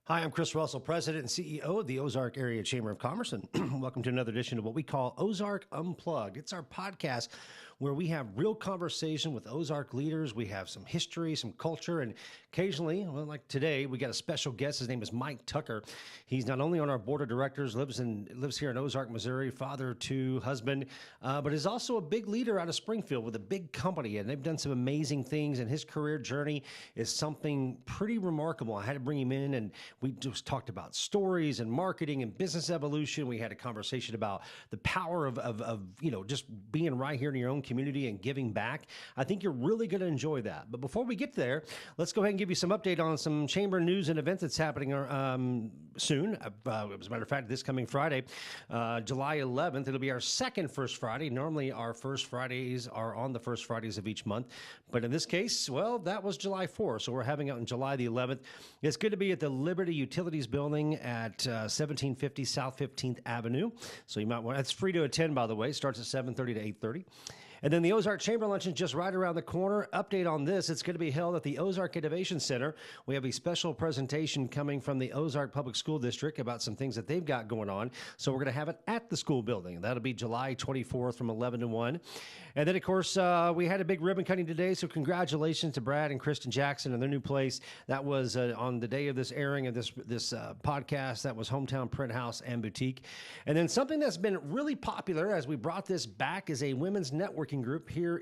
Hi, I'm Chris Russell, President and CEO of the Ozark Area Chamber of Commerce, and welcome to another edition of what we call Ozark Unplugged. It's our podcast where we have real conversation with Ozark leaders. We have some history, some culture, and occasionally, well, like today, we got a special guest. His name is Mike Tucker. He's not only on our board of directors, lives here in Ozark, Missouri, father to husband, but is also a big leader out of Springfield with a big company, and they've done some amazing things, and his career journey is something pretty remarkable. I had to bring him in, and we just talked about stories and marketing and business evolution. We had a conversation about the power of just being right here in your own community and giving back. I think you're really going to enjoy that. But before we get there, let's go ahead and give you some update on some chamber news and events that's happening soon. As a matter of fact, this coming Friday, July 11th, it'll be our second First Friday. Normally, our First Fridays are on the First Fridays of each month. But in this case, well, that was July 4th. So we're having it on July the 11th. It's going to be at the Liberty Utilities Building at 1750 South 15th Avenue. So you might want, it's free to attend, by the way. Starts at 7:30 to 8:30. And then the Ozark Chamber Luncheon just right around the corner. Update on this, it's going to be held at the Ozark Innovation Center. We have a special presentation coming from the Ozark Public School District about some things that they've got going on. So we're going to have it at the school building. That'll be July 24th from 11 to 1. And then, of course, we had a big ribbon cutting today, so congratulations to Brad and Kristen Jackson and their new place. That was on the day of this airing of this podcast. That was Hometown Print House and Boutique. And then something that's been really popular as we brought this back is a women's networking group here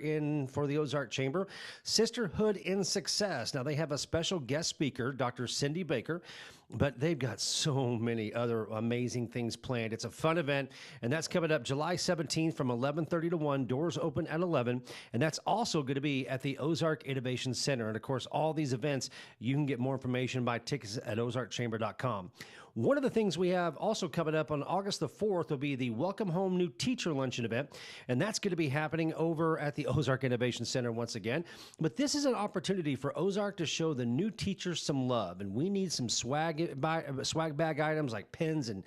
for the Ozark Chamber, Sisterhood in Success. Now, they have a special guest speaker, Dr. Cindy Baker, but they've got so many other amazing things planned. It's a fun event, and that's coming up July 17th from 11:30 to 1. Doors open at 11, and that's also going to be at the Ozark Innovation Center. And, of course, all these events, you can get more information by tickets at ozarkchamber.com. One of the things we have also coming up on August the 4th will be the Welcome Home New Teacher Luncheon event, and that's going to be happening over at the Ozark Innovation Center once again. But this is an opportunity for Ozark to show the new teachers some love, and we need some swag bag items like pens and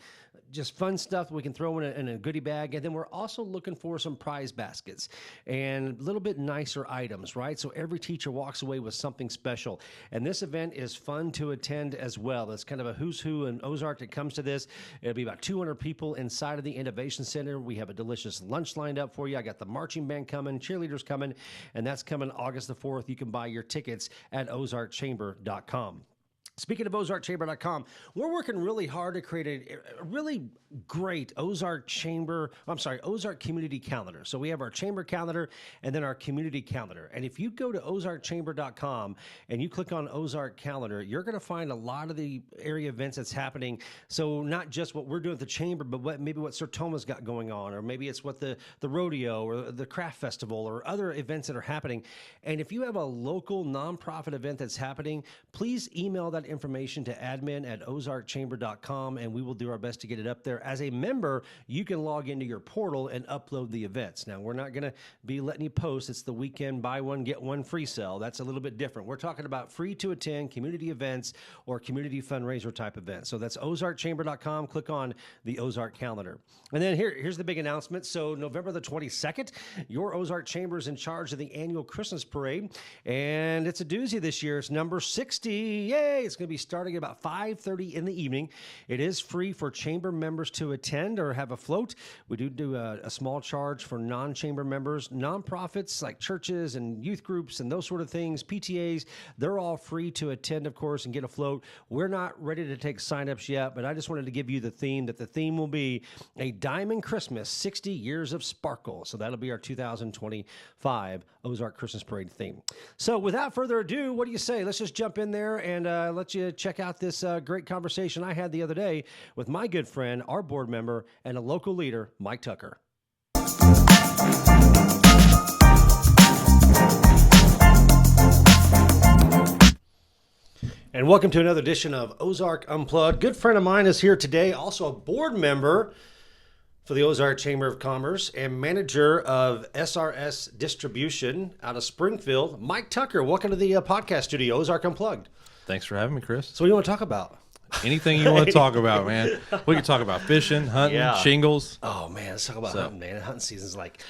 just fun stuff we can throw in a goodie bag. And then we're also looking for some prize baskets and a little bit nicer items, right? So every teacher walks away with something special. And this event is fun to attend as well. It's kind of a who's who in Ozark that comes to this. It'll be about 200 people inside of the Innovation Center. We have a delicious lunch lined up for you. I got the marching band coming, cheerleaders coming, and that's coming August the 4th. You can buy your tickets at ozarkchamber.com. Speaking of ozarkchamber.com, we're working really hard to create a really great Ozark community calendar. So we have our chamber calendar and then our community calendar. And if you go to ozarkchamber.com and you click on Ozark calendar, you're going to find a lot of the area events that's happening. So not just what we're doing at the chamber, but maybe what Sertoma's got going on, or maybe it's what the rodeo or the craft festival or other events that are happening. And if you have a local nonprofit event that's happening, please email that information to admin@ozarkchamber.com, and we will do our best to get it up there. As a member, you can log into your portal and upload the events. Now, we're not going to be letting you post. It's the weekend buy one, get one free sale. That's a little bit different. We're talking about free to attend community events or community fundraiser type events. So that's ozarkchamber.com. Click on the Ozark calendar. And then here's the big announcement. So November the 22nd, your Ozark Chamber is in charge of the annual Christmas parade, and it's a doozy this year. It's number 60. Yay! It's going to be starting at about 5:30 in the evening. It is free for chamber members to attend or have a float. We do a small charge for non-chamber members. Nonprofits like churches and youth groups and those sort of things, PTAs, they're all free to attend, of course, and get a float. We're not ready to take signups yet, but I just wanted to give you the theme, that the theme will be a Diamond Christmas, 60 Years of Sparkle. So that'll be our 2025 Ozark Christmas Parade theme. So without further ado, what do you say? Let's just jump in there and let you check out this great conversation I had the other day with my good friend, our board member, and a local leader, Mike Tucker. And welcome to another edition of Ozark Unplugged. Good friend of mine is here today, also a board member for the Ozark Chamber of Commerce and manager of SRS Distribution out of Springfield, Mike Tucker. Welcome to the podcast studio, Ozark Unplugged. Thanks for having me, Chris. So what do you want to talk about? Anything you want to talk about, man. We can talk about fishing, hunting, shingles. Oh, man, let's talk about hunting, man. Hunting season's like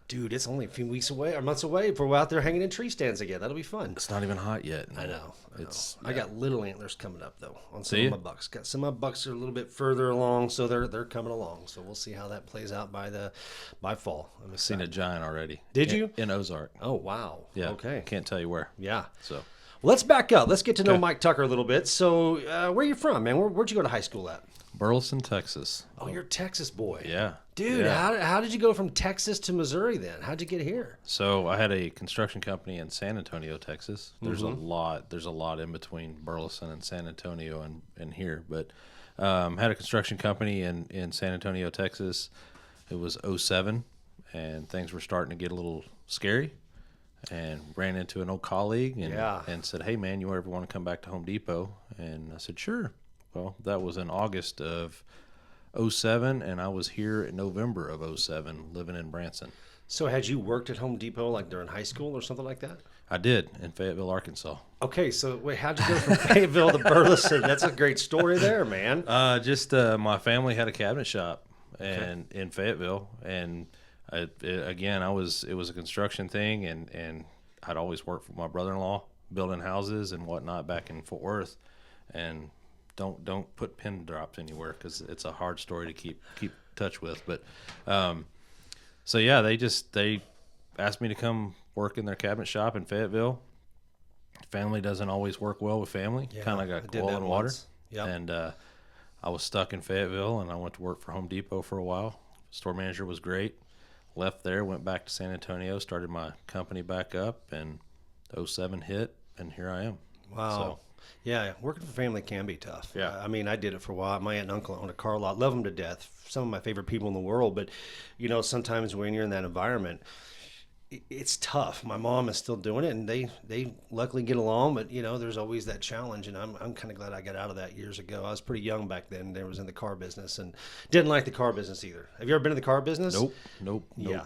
Dude, it's only a few weeks away or months away before we're out there hanging in tree stands again. That'll be fun. It's not even hot yet. I know. It's. I got little antlers coming up though on some See of my bucks. Got some of my bucks are a little bit further along, so they're coming along. So we'll see how that plays out by fall. I've seen a giant already. Did you? In Ozark? Oh wow. Yeah. Okay. Can't tell you where. Yeah. So Let's back up. Let's get to know Mike Tucker a little bit. So, where are you from, man? Where'd you go to high school at? Burleson, Texas. Oh, you're a Texas boy. Yeah. Dude, Yeah. how did you go from Texas to Missouri then? How'd you get here? So I had a construction company in San Antonio, Texas. There's a lot in between Burleson and San Antonio and here, but had a construction company in San Antonio, Texas. It was '07, and things were starting to get a little scary, and ran into an old colleague and said, "Hey man, you ever want to come back to Home Depot?" And I said, "Sure." Well, that was in August of '07, and I was here in November of '07 living in Branson. So, had you worked at Home Depot like during high school or something like that? I did in Fayetteville, Arkansas. Okay, so wait, how'd you go from Fayetteville to Burleson? That's a great story there, man. My family had a cabinet shop and in Fayetteville, and it was a construction thing, and I'd always worked for my brother-in-law building houses and whatnot back in Fort Worth, and don't put pin drops anywhere because it's a hard story to keep touch with. But so yeah, they asked me to come work in their cabinet shop in Fayetteville. Family doesn't always work well with family. Kind of got oil and water. Yep. And I was stuck in Fayetteville, and I went to work for Home Depot for a while. Store manager was great. Left there, went back to San Antonio, started my company back up, and '07 hit, and here I am. Wow. So, yeah, working for family can be tough. Yeah. I mean, I did it for a while. My aunt and uncle owned a car lot. Love them to death. Some of my favorite people in the world. But, sometimes when you're in that environment, it's tough. My mom is still doing it, and they luckily get along. But there's always that challenge, and I'm kind of glad I got out of that years ago. I was pretty young back then. I was in the car business and didn't like the car business either. Have you ever been in the car business? Nope. Yeah,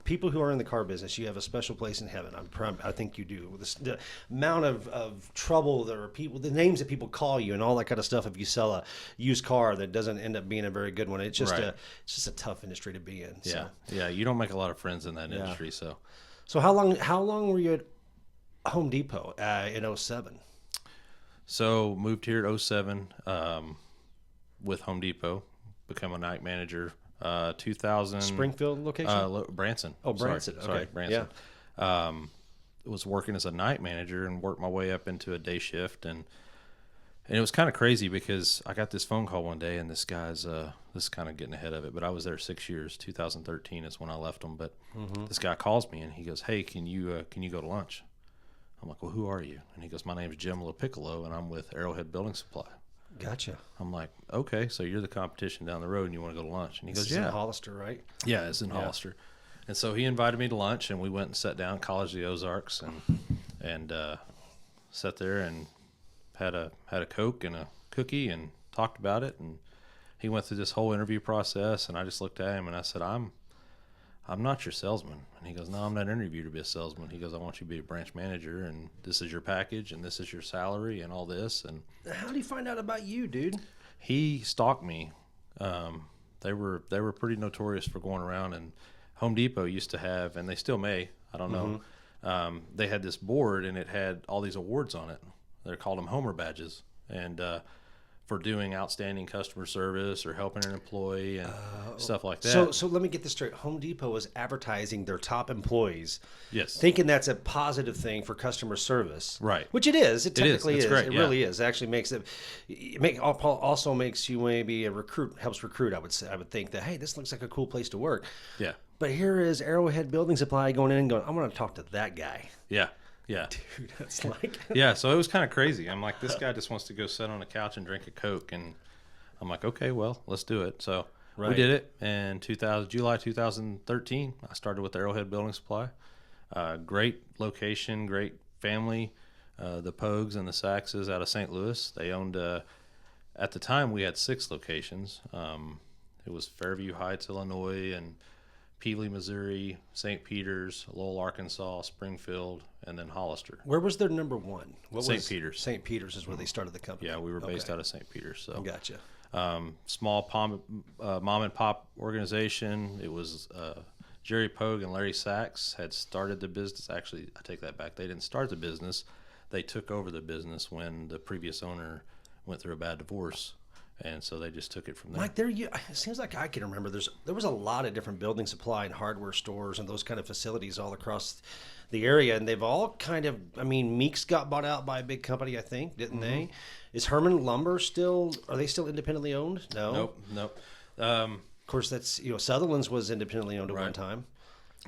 people who are in the car business, you have a special place in heaven. I think you do. The amount of trouble there are people, the names that people call you, and all that kind of stuff. If you sell a used car that doesn't end up being a very good one, it's just a tough industry to be in. Yeah, yeah. You don't make a lot of friends in that industry, so. So how long were you at Home Depot in '07? So moved here at '07 with Home Depot, become a night manager. 2000 Springfield location? Branson. Oh, Branson. Sorry, Branson. Yeah. Was working as a night manager and worked my way up into a day shift, and it was kind of crazy because I got this phone call one day, and this guy's this is kind of getting ahead of it, but I was there 6 years. 2013 is when I left him. But this guy calls me and he goes, "Hey, can you go to lunch?" I'm like, "Well, who are you?" And he goes, "My name's Jim LaPiccolo, and I'm with Arrowhead Building Supply." Gotcha. I'm like, "Okay, so you're the competition down the road, and you want to go to lunch?" And he goes, This is "Yeah." in Hollister, right? Yeah, it's in Hollister. And so he invited me to lunch, and we went and sat down at College of the Ozarks and sat there and had a Coke and a cookie and talked about it. And he went through this whole interview process, and I just looked at him and I said, I'm not your salesman." And he goes, "No, I'm not interviewed to be a salesman." He goes, "I want you to be a branch manager, and this is your package, and this is your salary, and all this." And how did he find out about you, dude? he stalked me. They were pretty notorious for going around, and Home Depot used to have, and they still may, I don't know. They had this board, and it had all these awards on it. They called them Homer badges, and for doing outstanding customer service or helping an employee and stuff like that. So let me get this straight. Home Depot is advertising their top employees, Yes. thinking that's a positive thing for customer service, Right. Which it is. It technically It's is. great, It yeah. really is. It actually makes it. Also makes you maybe a recruit. Helps recruit. I would say. I would think that, hey, this looks like a cool place to work. Yeah. But here is Arrowhead Building Supply going in and going, I want to talk to that guy. Yeah. Yeah. Dude, that's like. Yeah. So it was kind of crazy. I'm like, this guy just wants to go sit on a couch and drink a Coke. And I'm like, okay, well, let's do it. So we did it. And July 2013, I started with Arrowhead Building Supply. Great location, great family. The Pogues and the Saxes out of St. Louis. They owned, at the time, we had 6 locations. It was Fairview Heights, Illinois, and Peely, Missouri, St. Peters, Lowell, Arkansas, Springfield, and then Hollister. Where was their number one? St. Peters. St. Peters is where they started the company. Yeah, we were based out of St. Peters. So Gotcha. small mom and pop organization. It was Jerry Pogue and Larry Sachs had started the business. Actually, I take that back. They didn't start the business. They took over the business when the previous owner went through a bad divorce. And so they just took it from there. Mike, it seems like I can remember there was a lot of different building supply and hardware stores and those kind of facilities all across the area. And they've all kind of, Meeks got bought out by a big company, I think, didn't they? Is Herman Lumber are they still independently owned? No. Nope. Of course, that's, Sutherland's was independently owned at one time.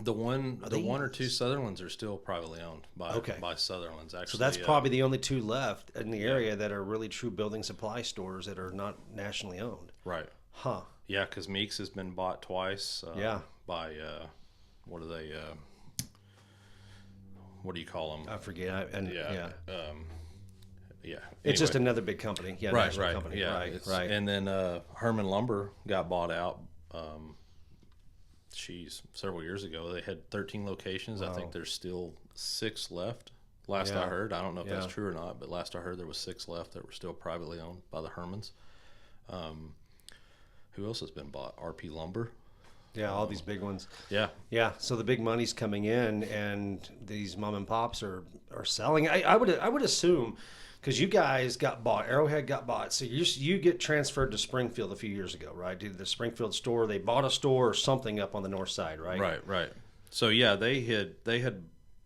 The one or two Sutherlands are still privately owned by Sutherland's. Actually, so that's probably the only two left in the area that are really true building supply stores that are not nationally owned. Right. Huh. Yeah, because Meeks has been bought twice. By what are they? What do you call them? I forget. Yeah. It's Anyway. just another big company. Yeah. Right. National company. Yeah. Right. And then Herman Lumber got bought out. Several years ago. They had 13 locations. Wow. I think there's still 6 left. Last I heard, I don't know if that's true or not, but last I heard there was 6 left that were still privately owned by the Hermans. Who else has been bought? RP Lumber. Yeah, all these big ones. Yeah. Yeah. So the big money's coming in, and these mom and pops are selling. I would assume, because you guys got bought, Arrowhead got bought, so you get transferred to Springfield a few years ago, right? Did the Springfield store, they bought a store or something up on the north side, right? Right. So yeah, they had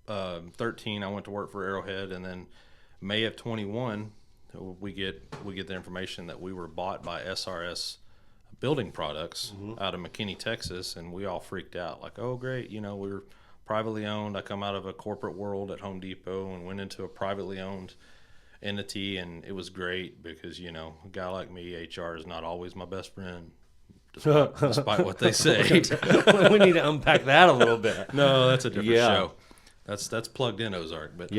13. I went to work for Arrowhead, and then May of 21, we get the information that we were bought by SRS Building Products out of McKinney, Texas, and we all freaked out, like, oh great, we were privately owned. I come out of a corporate world at Home Depot and went into a privately owned entity, and it was great because a guy like me, HR is not always my best friend, despite what they say. We need to unpack that a little bit. No, that's a different show. That's plugged in Ozark, but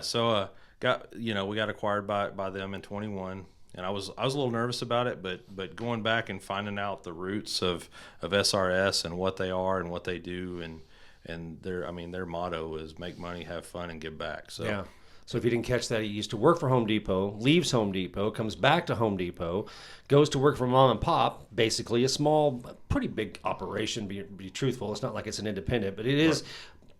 so we got acquired by them in 21, and I was a little nervous about it, but going back and finding out the roots of SRS and what they are and what they do, and their motto is make money, have fun, and give back. So yeah. So if you didn't catch that, he used to work for Home Depot, leaves Home Depot, comes back to Home Depot, goes to work for mom and pop, basically a small, pretty big operation, be truthful. It's not like it's an independent, but it is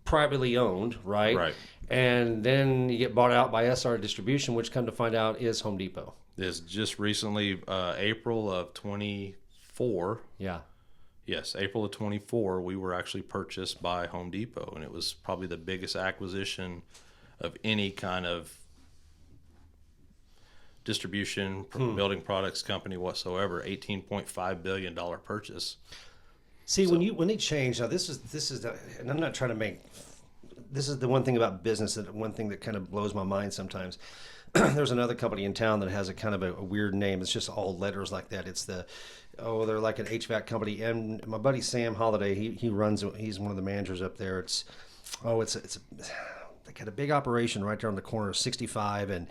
privately owned, right? Right. And then you get bought out by SRS Distribution, which come to find out is Home Depot. Is just recently, April of 24. Yeah. Yes, April of 24, we were actually purchased by Home Depot, and it was probably the biggest acquisition of any kind of distribution building products company whatsoever. $18.5 billion purchase. See, when they change, now this is and I'm not trying to make, this is the one thing about business, that one thing that kind of blows my mind sometimes. There's another company in town that has a kind of a weird name. It's just all letters like that. It's they're like an HVAC company. And my buddy Sam Holiday, he's one of the managers up there. They got a big operation right there on the corner of 65 and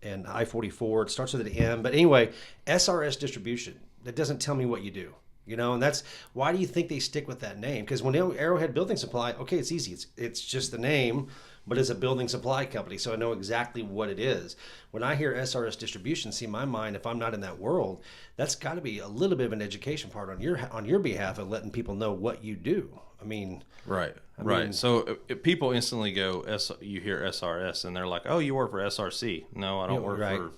I-44. It starts with an M. But anyway, SRS Distribution. That doesn't tell me what you do. And that's why do you think they stick with that name? Because when Arrowhead Building Supply, okay, it's easy. It's just the name, but it's a building supply company, so I know exactly what it is. When I hear SRS Distribution, see, my mind, if I'm not in that world, that's got to be a little bit of an education part on your behalf of letting people know what you do. Right. So if people instantly go, you hear SRS, and they're like, oh, you work for SRC. No, I don't work for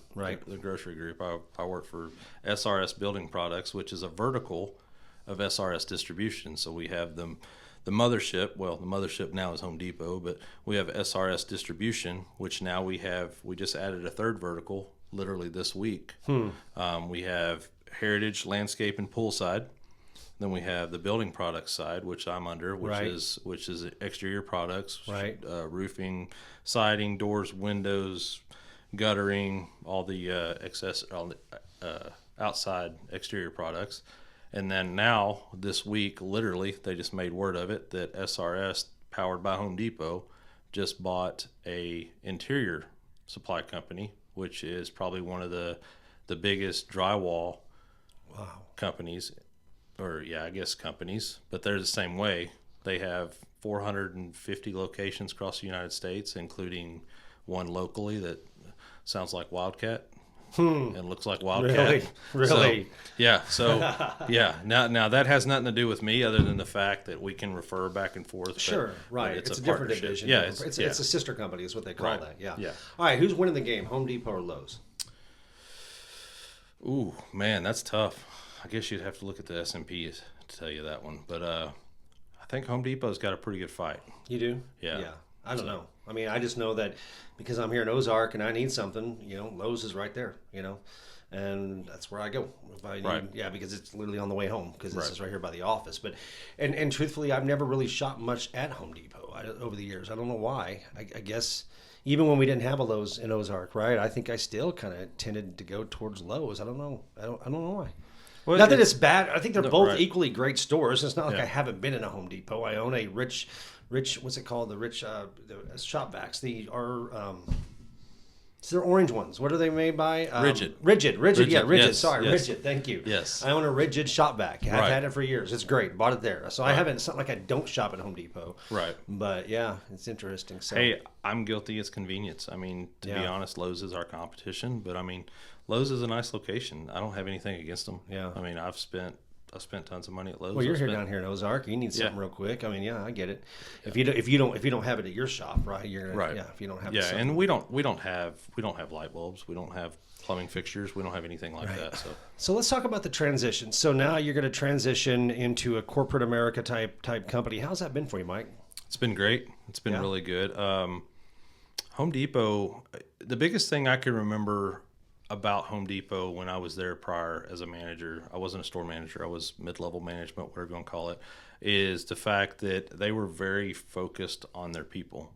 the grocery group. I work for SRS Building Products, which is a vertical of SRS Distribution. So we have the mothership. Well, the mothership now is Home Depot, but we have SRS Distribution, which now we just added a third vertical literally this week. We have Heritage Landscape and Poolside. Then we have the building products side, which I'm under, which is exterior products, roofing, siding, doors, windows, guttering, all the outside exterior products. And then now this week, literally, they just made word of it that SRS, powered by Home Depot, just bought a interior supply company, which is probably one of the biggest drywall companies. Companies, but they're the same way. They have 450 locations across the United States, including one locally that sounds like Wildcat. and looks like Wildcat. Really? So, yeah. So yeah. Now that has nothing to do with me, other than the fact that we can refer back and forth. Sure, right. It's a different division. Yeah, it's a sister company, is what they call that. Yeah. Yeah. All right. Who's winning the game? Home Depot or Lowe's? Ooh, man, that's tough. I guess you'd have to look at the S&Ps to tell you that one. But I think Home Depot's got a pretty good fight. You do? Yeah. Yeah. I don't know. I mean, I just know that because I'm here in Ozark and I need something, Lowe's is right there, and that's where I go if I need, yeah, because it's literally on the way home because this is right here by the office. But and truthfully, I've never really shopped much at Home Depot over the years. I don't know why. I guess even when we didn't have a Lowe's in Ozark, right? I think I still kind of tended to go towards Lowe's. I don't know. I don't know why. Well, not that it's bad. I think they're both equally great stores. It's not like I haven't been in a Home Depot. I own a rich, what's it called? The shop vacs. They're orange ones. What are they made by? Rigid. Yeah, Rigid. Yes, Sorry, yes. Rigid. Thank you. Yes. I own a Rigid shop vac. I've had it for years. It's great. Bought it there. So I haven't. It's not like I don't shop at Home Depot. Right. But yeah, it's interesting. So hey, I'm guilty as convenience. I mean, to be honest, Lowe's is our competition. But I mean, Lowe's is a nice location. I don't have anything against them. Yeah. I mean, I've spent tons of money at Lowe's. Well, you're down here in Ozark. You need something real quick. I mean, I get it. If you don't have it at your shop, right? You're gonna, if you don't have it. And we don't have light bulbs. We don't have plumbing fixtures. We don't have anything like that. So let's talk about the transition. So now you're going to transition into a corporate America type company. How's that been for you, Mike? It's been great. It's been really good. Home Depot. The biggest thing I can remember about Home Depot when I was there prior as a manager, I wasn't a store manager, I was mid-level management, whatever you want to call it, is the fact that they were very focused on their people.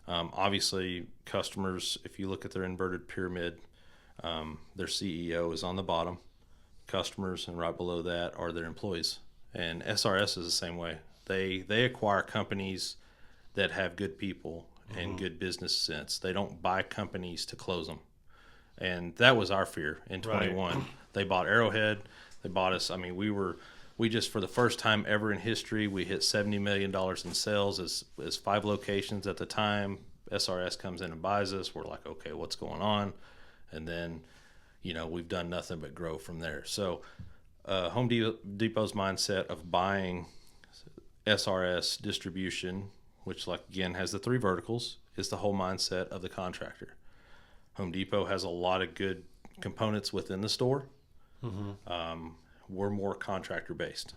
Obviously, customers, if you look at their inverted pyramid, their CEO is on the bottom. Customers, and right below that are their employees. And SRS is the same way. They acquire companies that have good people and good business sense. They don't buy companies to close them. And that was our fear in 21. Right. They bought Arrowhead. They bought us. I mean, we just, for the first time ever in history, we hit $70 million in sales as 5 locations at the time. SRS comes in and buys us. We're like, okay, what's going on? And then, we've done nothing but grow from there. So Home Depot's mindset of buying SRS Distribution, which, like, again, has the 3 verticals, is the whole mindset of the contractor. Home Depot has a lot of good components within the store. We're more contractor based.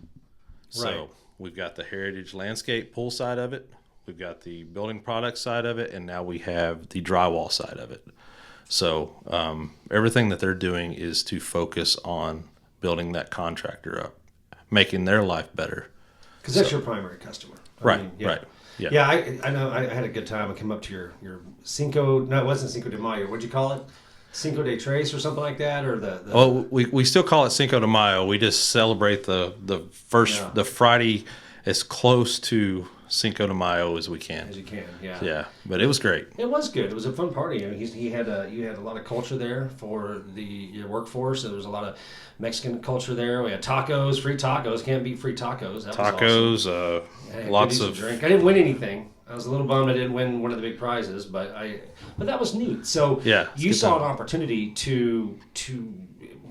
So we've got the heritage landscape pool side of it. We've got the building product side of it. And now we have the drywall side of it. So everything that they're doing is to focus on building that contractor up, making their life better. Because that's your primary customer. Right. Yeah, I know. I had a good time. I came up to your Cinco. No, it wasn't Cinco de Mayo. What'd you call it? Cinco de Tres or something like that, or the Well, we still call it Cinco de Mayo. We just celebrate the Friday as close to Cinco de Mayo as we can. As you can, yeah. Yeah, but it was great. It was good. It was a fun party. I mean, you had a lot of culture there for your workforce. There was a lot of Mexican culture there. We had tacos, free tacos. Can't beat free tacos. That was awesome. Lots of drink. I didn't win anything. I was a little bummed I didn't win one of the big prizes, but that was neat. So you saw an opportunity to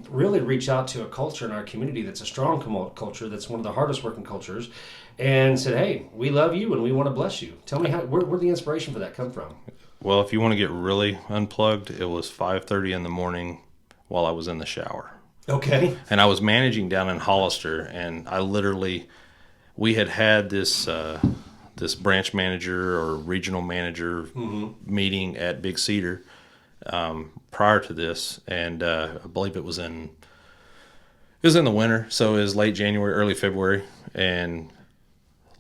really reach out to a culture in our community that's a strong culture, that's one of the hardest working cultures, and said, hey, we love you and we want to bless you. Tell me where the inspiration for that come from? Well, if you want to get really unplugged, it was 5:30 in the morning while I was in the shower. Okay. And I was managing down in Hollister, and we had this branch manager or regional manager meeting at Big Cedar prior to this, and I believe it was in the winter, so it was late January, early February, and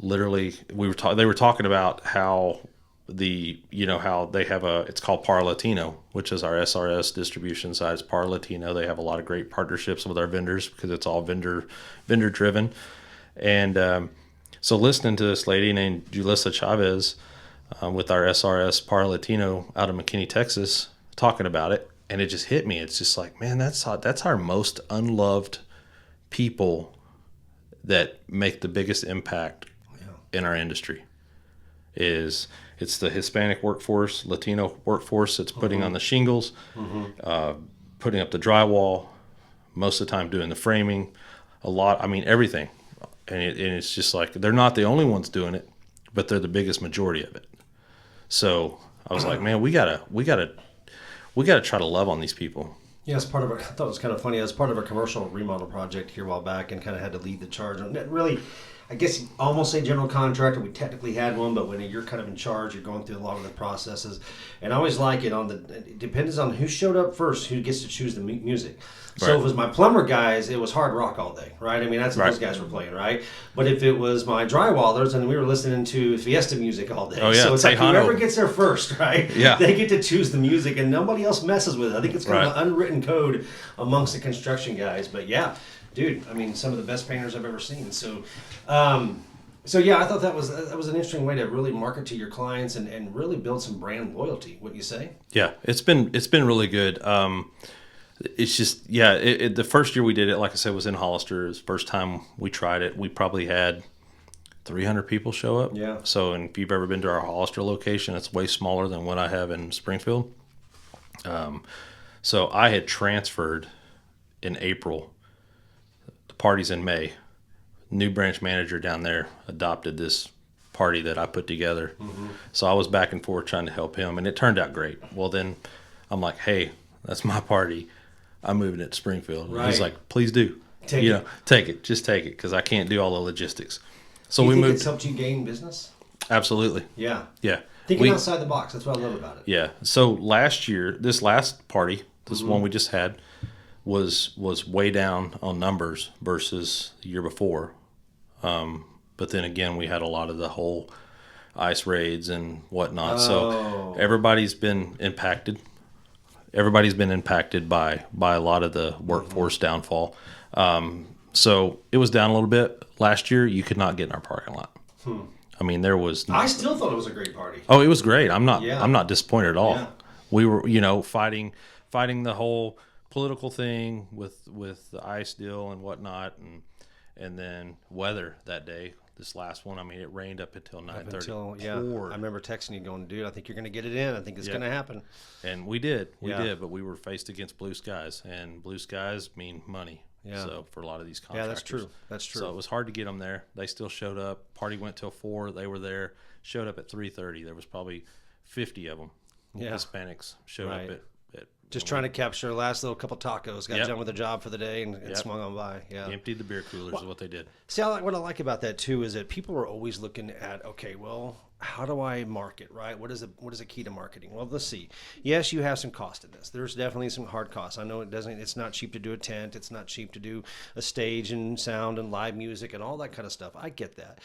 literally they were talking about how how they have it's called Par Latino, which is our SRS distribution side. It's Par Latino. They have a lot of great partnerships with our vendors because it's all vendor driven, and so listening to this lady named Julissa Chavez with our SRS Par Latino out of McKinney, Texas, talking about it, and it just hit me. It's just like, man, that's our most unloved people that make the biggest impact in our industry. It's the Hispanic workforce, Latino workforce that's putting on the shingles, putting up the drywall, most of the time doing the framing, everything. And it's just like, they're not the only ones doing it, but they're the biggest majority of it. So I was like, man, we gotta try to love on these people. Yeah, as part of I thought it was kind of funny. As part of a commercial remodel project here a while back, and kind of had to lead the charge on that. Really, I guess you almost say general contractor. We technically had one, but when you're kind of in charge, you're going through a lot of the processes. And I always like it it depends on who showed up first, who gets to choose the music. So if it was my plumber guys, it was hard rock all day, right? I mean, that's what those guys were playing, right? But if it was my drywallers, and we were listening to Fiesta music all day. Oh, yeah. So it's like whoever gets there first, right? Yeah. They get to choose the music, and nobody else messes with it. I think it's kind of an unwritten code amongst the construction guys. But yeah, dude, I mean, some of the best painters I've ever seen. So yeah, I thought that was an interesting way to really market to your clients and really build some brand loyalty. Wouldn't you say? Yeah, it's been really good. It's just, the first year we did it, like I said, was in Hollister. It was the first time we tried it. We probably had 300 people show up. Yeah. So, and if you've ever been to our Hollister location, it's way smaller than what I have in Springfield. So I had transferred in April. The party's in May. New branch manager down there adopted this party that I put together. Mm-hmm. So I was back and forth trying to help him, and it turned out great. Well, then I'm like, hey, that's my party. I'm moving it to Springfield. Right. He's like, please do. Take it. Take it. Just take it, because I can't do all the logistics. So do you we think moved. It's helped you gain business? Absolutely. Yeah. Yeah. Thinking outside the box. That's what I love about it. Yeah. So last year, this last party, this one we just had, was way down on numbers versus the year before. But then again, we had a lot of the whole ice raids and whatnot. So everybody's been impacted. Everybody's been impacted by a lot of the workforce downfall. So it was down a little bit. Last year, you could not get in our parking lot. I mean, there was. I still thought it was a great party. Oh, it was great. I'm not disappointed at all. Yeah. We were, fighting the whole political thing with the ice deal and whatnot, and then weather that day. This last one, I mean, it rained up until 9:30. Yeah, I remember texting you going, dude, I think you're going to get it in. I think it's going to happen. And we did, but we were faced against blue skies, and blue skies mean money. Yeah. So for a lot of these contractors. Yeah, that's true. So it was hard to get them there. They still showed up. Party went till 4. They were there. Showed up at 3:30. There was probably 50 of them. Yeah. Hispanics showed up at just trying to capture the last little couple tacos. Got done with their job for the day and swung on by. Yeah. Emptied the beer coolers is what they did. See, what I like about that too is that people are always looking at, okay, well, how do I market, right? What is a key to marketing? Well, let's see. Yes, you have some cost in this. There's definitely some hard costs. I know it's not cheap to do a tent. It's not cheap to do a stage and sound and live music and all that kind of stuff. I get that.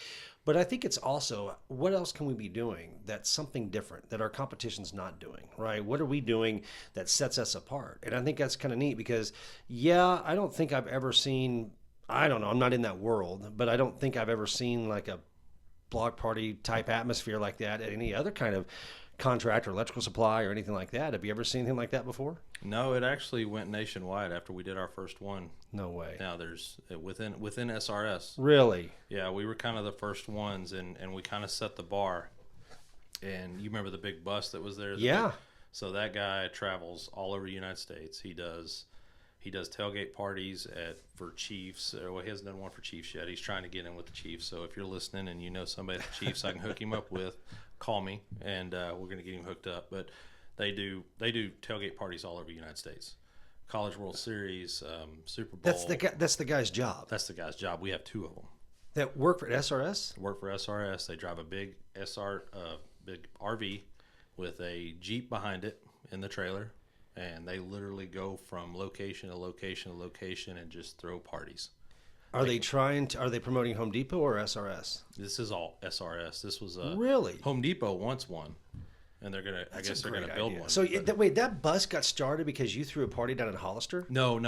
But I think it's also, what else can we be doing that's something different that our competition's not doing, right? What are we doing that sets us apart? And I think that's kind of neat because, I don't think I've ever seen, I don't know, I'm not in that world, but I don't think I've ever seen like a block party type atmosphere like that at any other kind of contract or electrical supply or anything like that. Have you ever seen anything like that before? No, it actually went nationwide after we did our first one. No way. Now there's within SRS. Really? Yeah, we were kind of the first ones, and we kind of set the bar. And you remember the big bus that was there? So that guy travels all over the United States. He does tailgate parties for chiefs. Well, he hasn't done one for chiefs yet. He's trying to get in with the chiefs. So if you're listening and you know somebody at the chiefs I can hook him up with, call me, and we're going to get him hooked up. But they do tailgate parties all over the United States. College World Series, Super Bowl. That's the guy's job. That's the guy's job. We have 2 of them. That work for SRS? Work for SRS. They drive a big big RV with a Jeep behind it in the trailer, and they literally go from location to location to location and just throw parties. Are they promoting Home Depot or SRS? This is all SRS. This was really Home Depot wants one, and they're gonna. I guess they're gonna build one. So wait, that bus got started because you threw a party down in Hollister? No.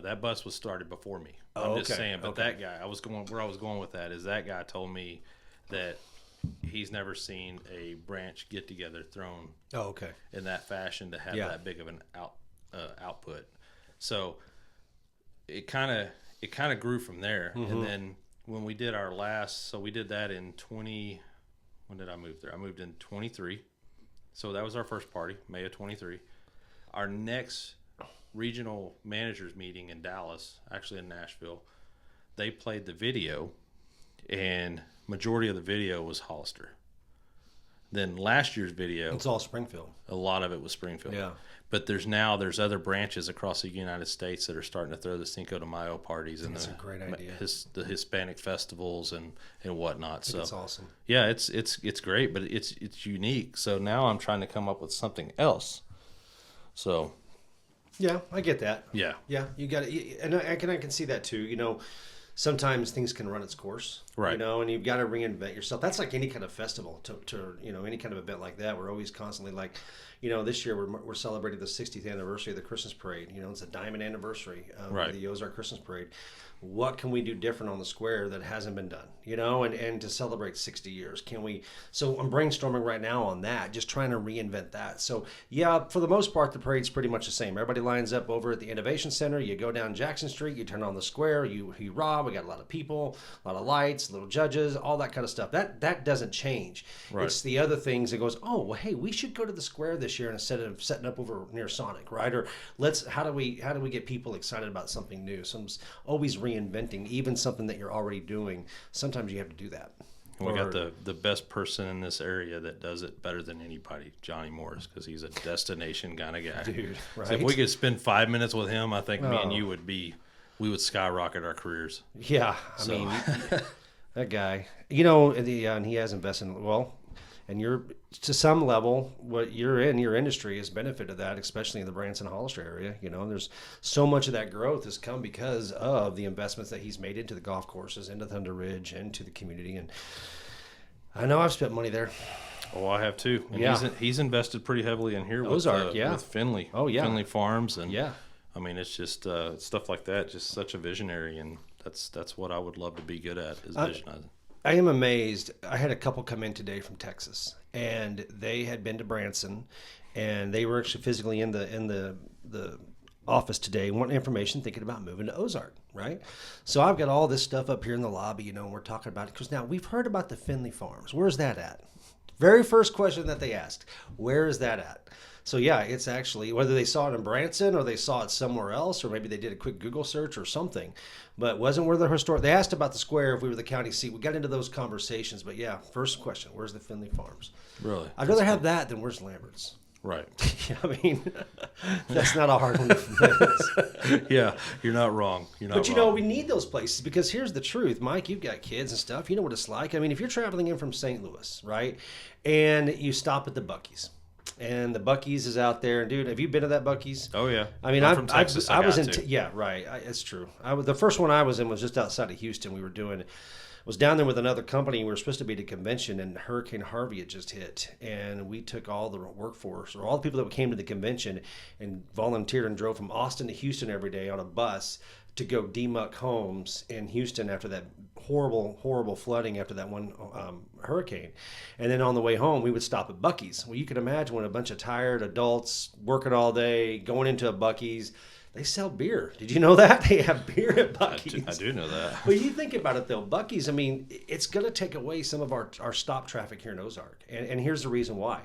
That bus was started before me. I'm just saying. But that guy, I was going with that is that guy told me that he's never seen a branch get together thrown. In that fashion to have that big of an output. So it kind of grew from there. Mm-hmm. And then when we did our last, so we did that in when did I move there? I moved in 23. So that was our first party, May of 23. Our next regional managers meeting in Dallas, actually in Nashville. They played the video, and majority of the video was Hollister. Then last year's video, it's all Springfield. A lot of it was Springfield. Yeah. But there's other branches across the United States that are starting to throw the Cinco de Mayo parties and that's a great idea. The Hispanic festivals and whatnot. So it's awesome. Yeah, it's great, but it's unique. So now I'm trying to come up with something else. So yeah, I get that. Yeah, you got it, and I can see that too. You know, sometimes things can run its course, right? You know, and you've got to reinvent yourself. That's like any kind of festival. To you know, any kind of event like that, we're always constantly like, you know, this year we're celebrating the 60th anniversary of the Christmas parade. You know, it's a diamond anniversary of the Ozark Christmas parade. What can we do different on the square that hasn't been done? You know, and to celebrate 60 years, can we? So I'm brainstorming right now on that, just trying to reinvent that. So yeah, for the most part, the parade's pretty much the same. Everybody lines up over at the Innovation Center. You go down Jackson Street, you turn on the square, you rob. We got a lot of people, a lot of lights, little judges, all that kind of stuff. That doesn't change. Right. It's the other things that goes, oh, well, hey, we should go to the square this year instead of setting up over near Sonic, right? Or how do we get people excited about something new? So I'm always reinventing, even something that you're already doing. Sometimes you have to do that. We got the best person in this area that does it better than anybody, Johnny Morris, because he's a destination kind of guy. Dude, right? So if we could spend 5 minutes with him, I think me and you we would skyrocket our careers. Yeah, I mean, that guy, you know, and he has invested and you're to some level, what you're in your industry has benefited that, especially in the Branson Hollister area. You know, there's so much of that growth has come because of the investments that he's made into the golf courses, into Thunder Ridge, into the community. And I know I've spent money there. Oh, I have too. And he's invested pretty heavily in here with Ozark, with Finley. Oh yeah, Finley Farms, and yeah. I mean, it's just stuff like that. Just such a visionary, and that's what I would love to be good at is visionizing. I am amazed. I had a couple come in today from Texas, and they had been to Branson, and they were actually physically in the office today, wanting information, thinking about moving to Ozark, right? So I've got all this stuff up here in the lobby, you know, and we're talking about it because now we've heard about the Finley Farms. Where's that at? Very first question that they asked, where is that at? So yeah, it's actually, whether they saw it in Branson or they saw it somewhere else, or maybe they did a quick Google search or something, but wasn't where the historic, they asked about the square if we were the county seat. We got into those conversations, but yeah, first question, where's the Finley Farms? Really? I'd rather have that than where's Lambert's. Right. I mean, that's not a hard one to convince. Yeah, you're not wrong. But you know, we need those places because here's the truth. Mike, you've got kids and stuff. You know what it's like. I mean, if you're traveling in from St. Louis, right, and you stop at the Buc-ee's, and the Buc-ee's is out there. And dude, have you been to that Buc-ee's? Oh yeah. I mean, I'm from Texas. I was in. Yeah, right. It's true. The first one I was in was just outside of Houston. We were doing. Was down there with another company. We were supposed to be at a convention, and Hurricane Harvey had just hit, and we took all the workforce or all the people that came to the convention and volunteered and drove from Austin to Houston every day on a bus to go demuck homes in Houston after that horrible flooding after that one hurricane. And then on the way home, we would stop at Buc-ee's. Well, you can imagine when a bunch of tired adults working all day, going into a Buc-ee's, they sell beer. Did you know that? They have beer at Buc-ee's. I do know that. Well, you think about it, though. Buc-ee's, I mean, it's going to take away some of our stop traffic here in Ozark. And here's the reason why.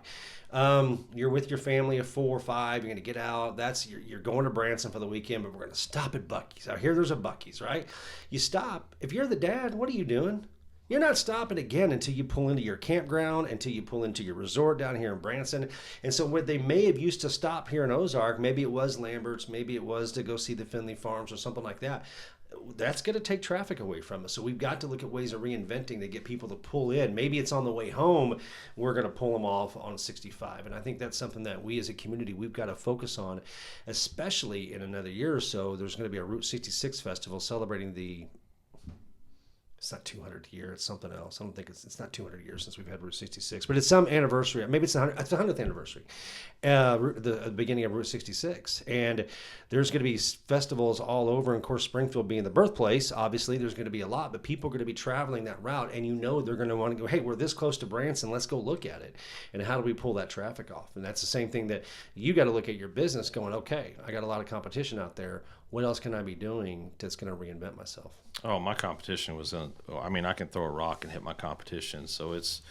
You're with your family of 4 or 5. You're going to get out. You're going to Branson for the weekend, but we're going to stop at Buc-ee's. Out here, there's a Buc-ee's, right? You stop. If you're the dad, what are you doing? You're not stopping again until you pull into your campground, until you pull into your resort down here in Branson. And so what they may have used to stop here in Ozark, maybe it was Lambert's, maybe it was to go see the Finley Farms or something like that. That's going to take traffic away from us. So we've got to look at ways of reinventing to get people to pull in. Maybe it's on the way home, we're going to pull them off on 65. And I think that's something that we as a community, we've got to focus on, especially in another year or so. There's going to be a Route 66 festival celebrating it's not 200 a year. It's something else. I don't think it's not 200 years since we've had Route 66, but it's some anniversary. Maybe it's the 100th anniversary, the beginning of Route 66. And there's going to be festivals all over. And of course, Springfield being the birthplace, obviously there's going to be a lot, but people are going to be traveling that route. And they're going to want to go, hey, we're this close to Branson. Let's go look at it. And how do we pull that traffic off? And that's the same thing that you got to look at your business going, okay, I got a lot of competition out there. What else can I be doing that's going to reinvent myself? Oh, my competition was I can throw a rock and hit my competition. So it's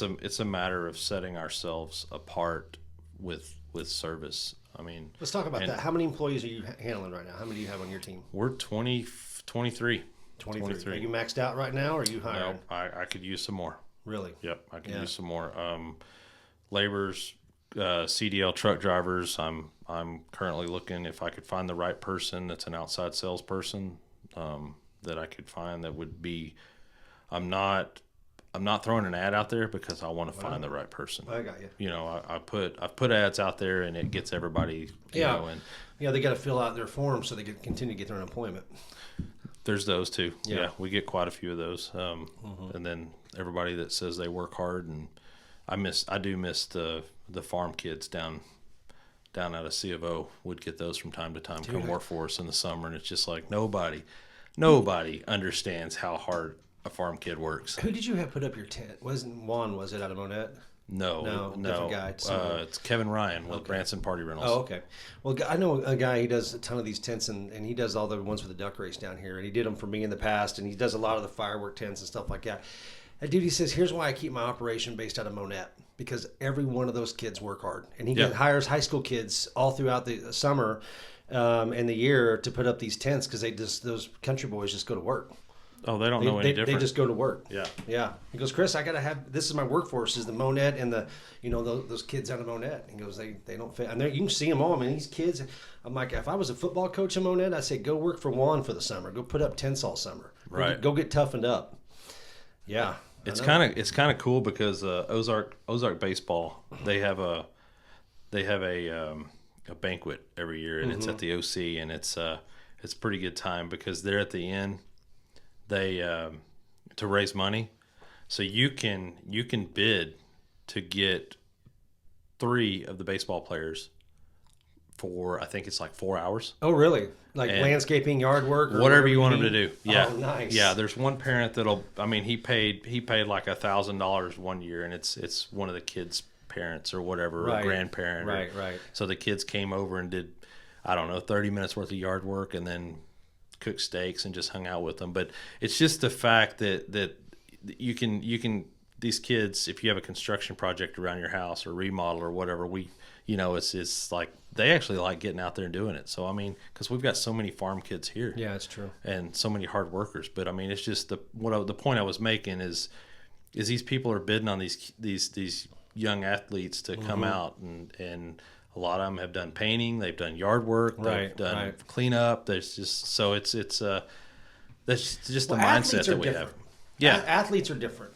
a matter of setting ourselves apart with service. I mean, let's talk about that. How many employees are you handling right now? How many do you have on your team? We're 23. 23. Are you maxed out right now, or are you hiring? No, I could use some more. Really? Yep, I could use some more. Laborers, CDL truck drivers. I'm currently looking if I could find the right person that's an outside salesperson that I could find that would be. I'm not throwing an ad out there because I want to find the right person. I got you. You know, I've put ads out there and it gets everybody. You know, and they got to fill out their forms so they can continue to get their employment. There's those too. Yeah, we get quite a few of those. And then everybody that says they work hard, and I do miss the farm kids down out of C of O would get those from time to time. Come work for us in the summer, and it's just like nobody understands how hard a farm kid works. Who did you have put up your tent? Wasn't Juan? Was it out of Monette? No, different guy. It's Kevin Ryan with Branson Party Rentals. Oh, okay. Well, I know a guy. He does a ton of these tents, and he does all the ones for the duck race down here. And he did them for me in the past, and he does a lot of the firework tents and stuff like that. That dude, he says, here's why I keep my operation based out of Monette, because every one of those kids work hard, and he hires high school kids all throughout the summer and the year to put up these tents because those country boys just go to work. Oh, they don't know any different. They just go to work. Yeah. He goes, Chris, I got to have, this is my workforce, is the Monette and the, those kids out of Monette. He goes, they don't fit. And you can see them all. I mean, these kids, I'm like, if I was a football coach in Monette, I'd say, go work for Juan for the summer. Go put up tents all summer. Right. Go get toughened up. Yeah. It's kind of cool because Ozark baseball, they have a banquet every year, and it's at the OC, and it's a pretty good time because they're at the end. They to raise money, so you can bid to get 3 of the baseball players for, I think it's like 4 hours. Oh, really? Like landscaping, yard work, or whatever you want them to do. Yeah. Oh, nice. Yeah, there's one parent he paid like $1,000 one year, and it's one of the kids' parents or whatever, or a grandparent. Right. So the kids came over and did, I don't know, 30 minutes worth of yard work, and then cooked steaks and just hung out with them. But it's just the fact that you can these kids, if you have a construction project around your house or remodel or whatever, it's like they actually like getting out there and doing it. So I mean, because we've got so many farm kids here. Yeah, it's true. And so many hard workers. But I mean, it's just the point I was making is these people are bidding on these young athletes to come out, and a lot of them have done painting, they've done yard work, they've done cleanup. There's just that's just the mindset that we have. Yeah, athletes are different.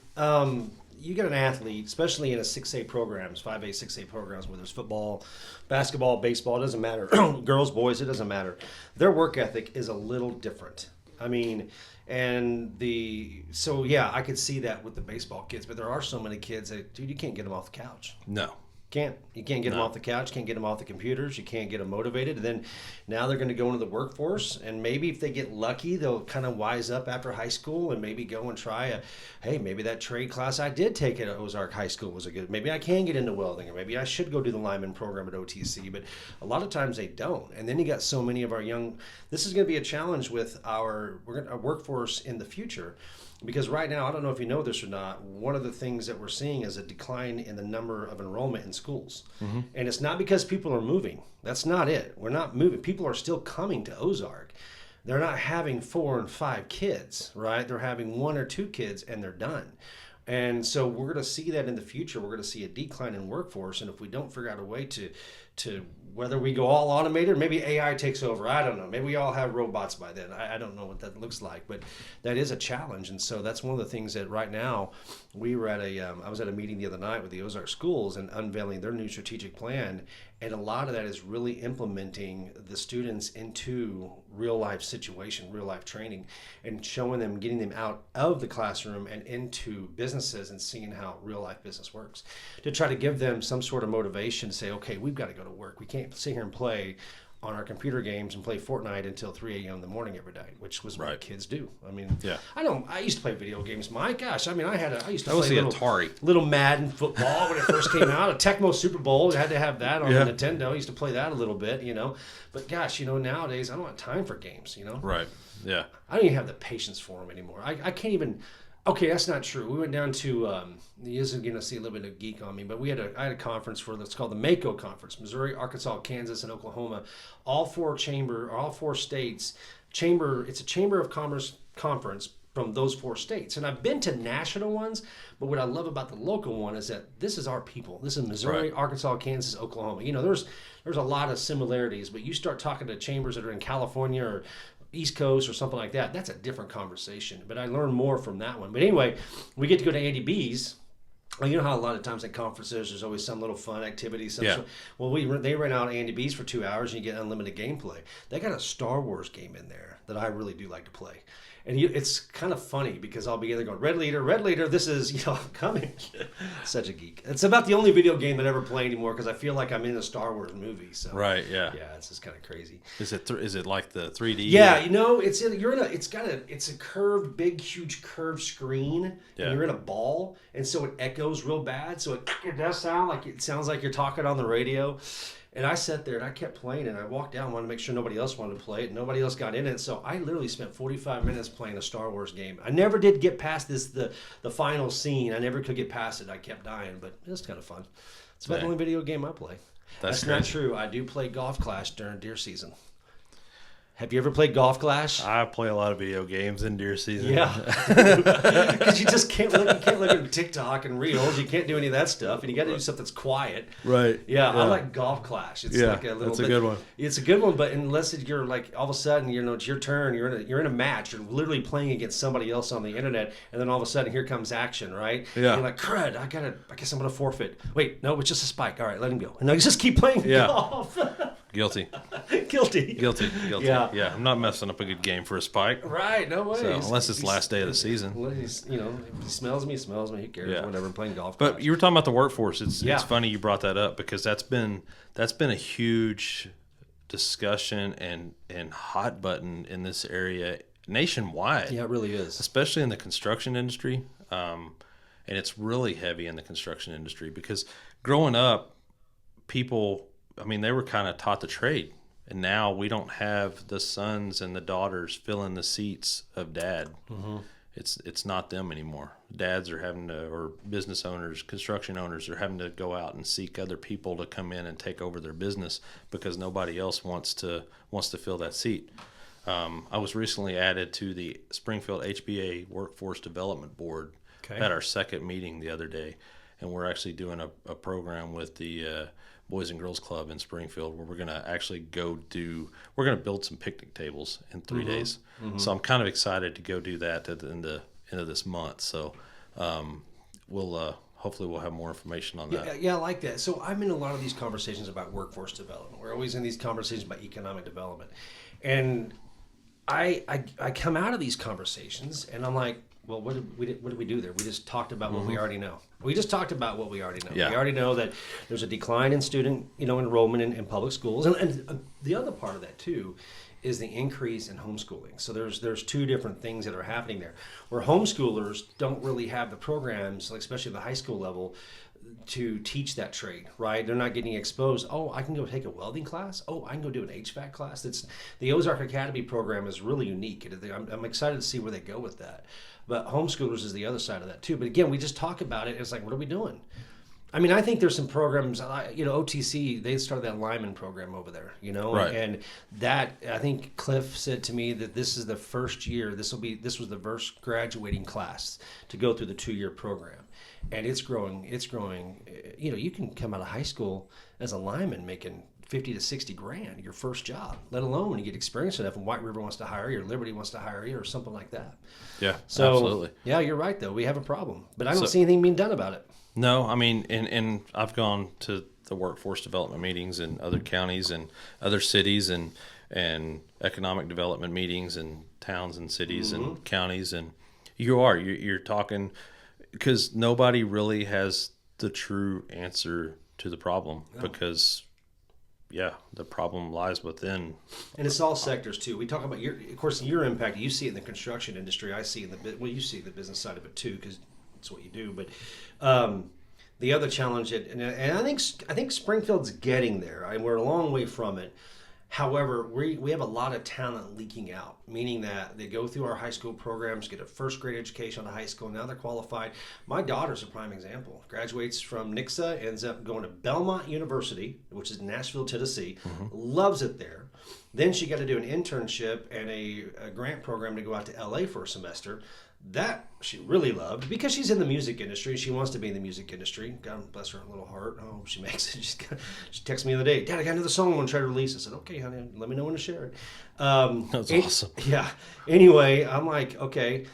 You get an athlete, especially in a 6A programs, 5A, 6A programs, where there's football, basketball, baseball, it doesn't matter. Girls, boys, it doesn't matter. Their work ethic is a little different. I mean, I could see that with the baseball kids, but there are so many kids that, dude, you can't get them off the couch. No. You can't get them off the couch, can't get them off the computers, you can't get them motivated. And then now they're going to go into the workforce, and maybe if they get lucky, they'll kind of wise up after high school and maybe go and try maybe that trade class I did take at Ozark High School was maybe I can get into welding, or maybe I should go do the lineman program at OTC. But a lot of times they don't. And then you got so many of our this is going to be a challenge with our workforce in the future. Because right now, I don't know if you know this or not, one of the things that we're seeing is a decline in the number of enrollment in schools. Mm-hmm. And it's not because people are moving. That's not it. We're not moving. People are still coming to Ozark. They're not having 4 and 5 kids, right? They're having 1 or 2 kids, and they're done. And so we're going to see that in the future. We're going to see a decline in workforce. And if we don't figure out a way to whether we go all automated, maybe AI takes over. I don't know. Maybe we all have robots by then. I don't know what that looks like, but that is a challenge. And so that's one of the things that right now we were at I was at a meeting the other night with the Ozark schools and unveiling their new strategic plan. And a lot of that is really implementing the students into real life situation, real life training, and showing them, getting them out of the classroom and into businesses and seeing how real life business works, to try to give them some sort of motivation to say, okay, we've got to go to work. We can't sit here and play on our computer games and play Fortnite until 3 a.m. in the morning every day, which was what kids do. I mean, I used to play video games. My gosh, I mean, I used to play Atari. Little Madden football when it first came out. A Tecmo Super Bowl, I had to have that on the Nintendo. I used to play that a little bit, But gosh, nowadays I don't have time for games, Right. Yeah. I don't even have the patience for them anymore. I can't even. Okay, that's not true. We went down to, he isn't going to see a little bit of geek on me, but I had a conference for that's called the MACO Conference, Missouri, Arkansas, Kansas, and Oklahoma. All four states, it's a Chamber of Commerce conference from those four states. And I've been to national ones, but what I love about the local one is that this is our people. This is Missouri, right. Arkansas, Kansas, Oklahoma. You know, there's a lot of similarities, but you start talking to chambers that are in California or East Coast or something like that, that's a different conversation. But I learned more from that one. But anyway, we get to go to Andy B's. Well, you know how a lot of times at conferences there's always some little fun activity. Well, they ran out Andy B's for 2 hours and you get unlimited gameplay. They got a Star Wars game in there that I really do like to play. And it's kind of funny because I'll be either going, red leader, this is, coming. Such a geek. It's about the only video game that I ever play anymore because I feel like I'm in a Star Wars movie. So right, yeah. Yeah, it's just kind of crazy. Is it like the 3D? Yeah, it's a curved, big, huge curved screen, and you're in a ball, and so it echoes real bad. So it does sound like you're talking on the radio. And I sat there and I kept playing and I walked down, wanted to make sure nobody else wanted to play it. Nobody else got in it. So I literally spent 45 minutes playing a Star Wars game. I never did get past the final scene. I never could get past it. I kept dying, but it was kind of fun. It's about the only video game I play. That's not true. I do play Golf Clash during deer season. Have you ever played Golf Clash? I play a lot of video games in deer season. Yeah, because you just can't look at TikTok and Reels. You can't do any of that stuff, and you got to do stuff that's quiet. Right. Yeah, I like Golf Clash. It's like a little. That's a good one. It's a good one, but unless you're like all of a sudden it's your turn, you're in a match, you're literally playing against somebody else on the internet, and then all of a sudden here comes action, right? Yeah. And you're like, crud, I guess I'm gonna forfeit. Wait, no, it's just a spike. All right, let him go. And I just keep playing golf. Guilty. Guilty. Yeah, I'm not messing up a good game for a spike. Right, no way. So, unless it's the last day of the season. If he smells me, who cares? Yeah. Whatever, I'm playing golf. But you were talking about the workforce. It's funny you brought that up because that's been a huge discussion and hot button in this area nationwide. Yeah, it really is. Especially in the construction industry. And it's really heavy in the construction industry because growing up, people, they were kind of taught the trade. And now we don't have the sons and the daughters filling the seats of dad. Mm-hmm. It's not them anymore. Dads are having to, or business owners, construction owners are having to go out and seek other people to come in and take over their business because nobody else wants to fill that seat. I was recently added to the Springfield HBA Workforce Development Board at our second meeting the other day, and we're actually doing a program with the Boys and Girls Club in Springfield where we're going to actually we're going to build some picnic tables in 3 days. Mm-hmm. So I'm kind of excited to go do that at the end of this month. So hopefully we'll have more information on that. Yeah, I like that. So I'm in a lot of these conversations about workforce development. We're always in these conversations about economic development. And I come out of these conversations and I'm like, well, what did we do there? We just talked about what we already know. We just talked about what we already know. Yeah. We already know that there's a decline in student, enrollment in public schools, and the other part of that too is the increase in homeschooling. So there's two different things that are happening there, where homeschoolers don't really have the programs, like especially at the high school level, to teach that trade, right? They're not getting exposed. Oh, I can go take a welding class. Oh, I can go do an HVAC class. The Ozark Academy program is really unique. I'm excited to see where they go with that. But homeschoolers is the other side of that too. But again, we just talk about it. It's like, what are we doing? I think there's some programs, OTC, they started that lineman program over there, Right. And that, I think Cliff said to me that this is the first year, this was the first graduating class to go through the 2-year program. And it's growing. You can come out of high school as a lineman making 50 to 60 grand, your first job, let alone when you get experience enough and White River wants to hire you or Liberty wants to hire you or something like that. Yeah, absolutely. Yeah, you're right, though. We have a problem. But I don't see anything being done about it. No, and I've gone to the workforce development meetings in other counties and other cities and economic development meetings in towns and cities and counties. And you're talking because nobody really has the true answer to the problem because the problem lies within. And it's all sectors too. We talk about your impact. You see it in the construction industry. I see you see the business side of it too because it's what you do. But the other challenge, and I think Springfield's getting there. We're a long way from it. However, we have a lot of talent leaking out, meaning that they go through our high school programs, get a first grade education out of high school, now they're qualified. My daughter's a prime example. Graduates from Nixa, ends up going to Belmont University, which is Nashville, Tennessee, loves it there. Then she got to do an internship and a grant program to go out to LA for a semester. That she really loved because she's in the music industry. She wants to be in the music industry. God bless her little heart. Oh, she makes it. She texted me the other day, Dad, I got another song I want to try to release. I said, okay, honey, let me know when to share it. That's awesome. Yeah. Anyway, I'm like, okay,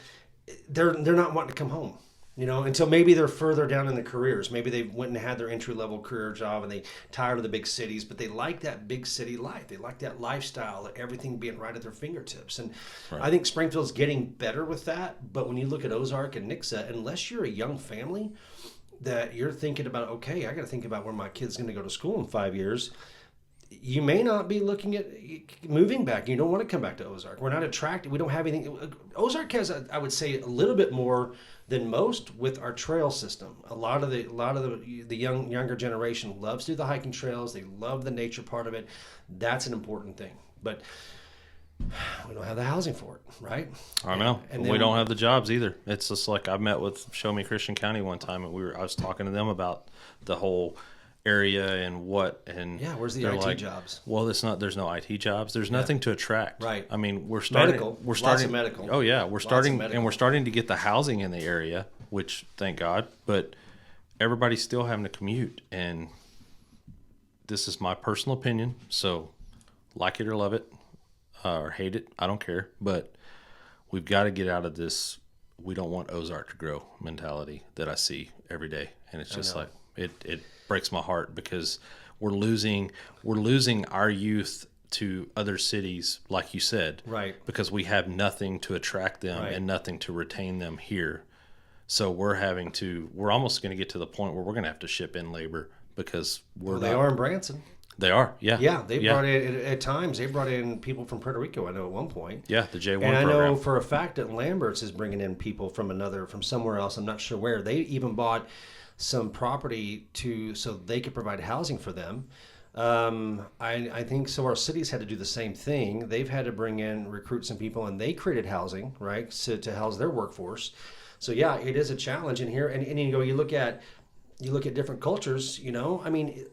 they're not wanting to come home. Until maybe they're further down in the careers. Maybe they went and had their entry-level career job and they tired of the big cities, but they like that big city life. They like that lifestyle, everything being right at their fingertips. And I think Springfield's getting better with that. But when you look at Ozark and Nixa, unless you're a young family that you're thinking about, okay, I got to think about where my kid's going to go to school in 5 years, you may not be looking at moving back. You don't want to come back to Ozark. We're not attracted. We don't have anything. Ozark has, I would say, a little bit more than most with our trail system. A lot of the younger generation loves to do the hiking trails. They love the nature part of it. That's an important thing. But we don't have the housing for it, right? I know. And we don't have the jobs either. It's just like I met with Show Me Christian County one time, and I was talking to them about the whole area and where's the IT jobs? Well, there's no IT jobs. There's nothing to attract. Right. I mean, we're starting lots of medical. Oh yeah, we're starting to get the housing in the area, which thank God, but everybody's still having to commute, and this is my personal opinion, so like it or love it or hate it, I don't care, but we've got to get out of this we don't want Ozark to grow mentality that I see every day, and it's just like it breaks my heart because we're losing our youth to other cities, like you said, right? Because we have nothing to attract them and nothing to retain them here. So we're almost going to get to the point where we're going to have to ship in labor because they are in Branson. They are, yeah. Yeah, brought in, at times, they brought in people from Puerto Rico, I know, at one point. Yeah, the J1 program. And I know for a fact that Lambert's is bringing in people from somewhere else, I'm not sure where. They even bought some property so they could provide housing for them. I think so. Our cities had to do the same thing. They've had to recruit some people, and they created housing, right, to house their workforce. So yeah, it is a challenge in here. And you look at different cultures. I mean,